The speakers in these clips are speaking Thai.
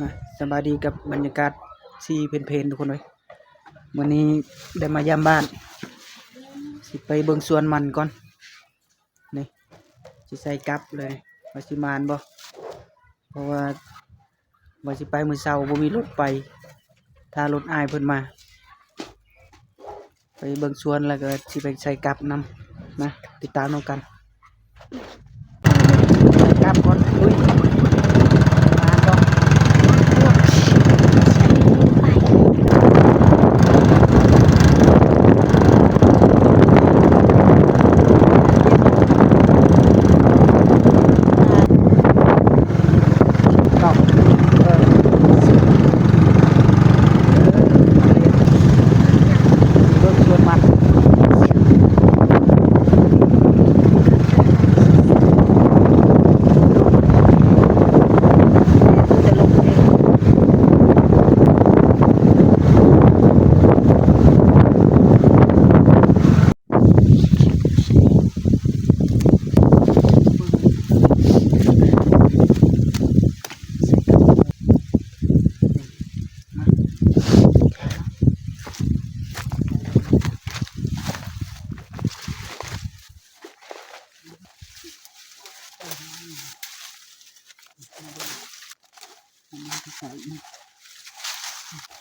นะสบายดีกับบรรยากาศที่เพลนๆทุกคนเลยวันนี้ได้มายามบ้านสิไปเบิ่งสวนมันก่อนนี่สิใส่กลับเลยว่าสิมานบ่เพราะว่าสิไปมื้อเช้าบ่มีรถไปถ้ารถอ้ายเพิ่นมาไปเบิ่งสวนแล้วก็สิไปใส่กลับนำนะติดตามนำกันใส่กลับก่อนอุ้ยมาบ่ Cọc bước xuống mặt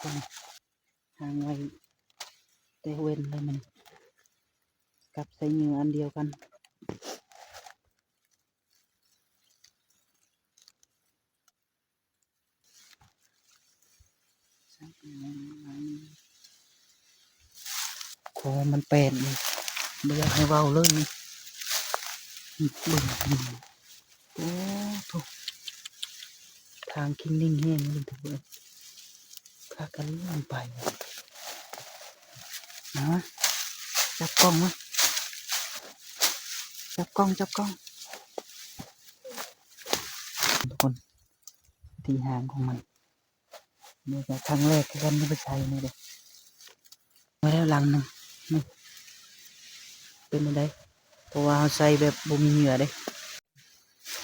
con hàng ngoài tê quên là mình cặp xây như ăn điềuกันคอมันเป็นไม่อยากให้เบาเลยนี่บึ้งโอ้ถูกทางคิงนิ่งแห้งเลยทุกคนพากันเลื่อนไปนะจับกล้องวะจับกล้องทุกคนที่หางของมันนี่ก็ครั้งแรกกันไม่ไปใช้นี่เลยมาแล้วลังหนึ่งนี่เป็นอะไรเพราะว่าใส่แบบบ่มีเหงื่อเด้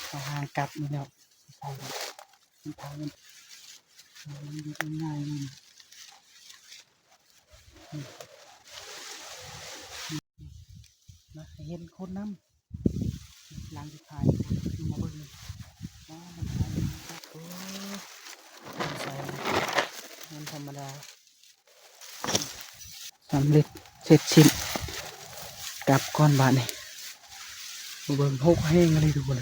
เอาหางกลับนี่แล้วใส่มันทางมันง่ายนี่มาเห็นคนน้ำลังที่ถ่ายมาเบิ่งว้ามันใส่โอ้มันใส่มันธรรมดาสำเร็จเสร็จสิ้นกลับก้อนบาทนี่เบิ่งหกแห้งอะไรทุกคน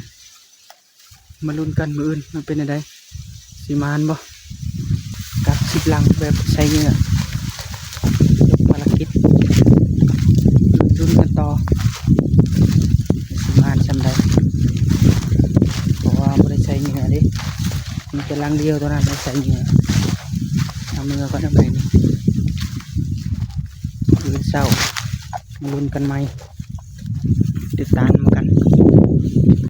มาลุ้นกันมืออื่นมันเป็นอะไรสีมานบ่กับ10 ลังแบบใส่เงื่อภารกิจลุ้นกันต่อสีมานจำได้เพราะว่าไม่ได้ใส่เงื่อดิมันเป็นลังเดียวตัวนั้นไม่ใส่เงื่อทำเงื่อก็ทำไงนี่คือเศร้ามาลุ้นกันไหมติดตาม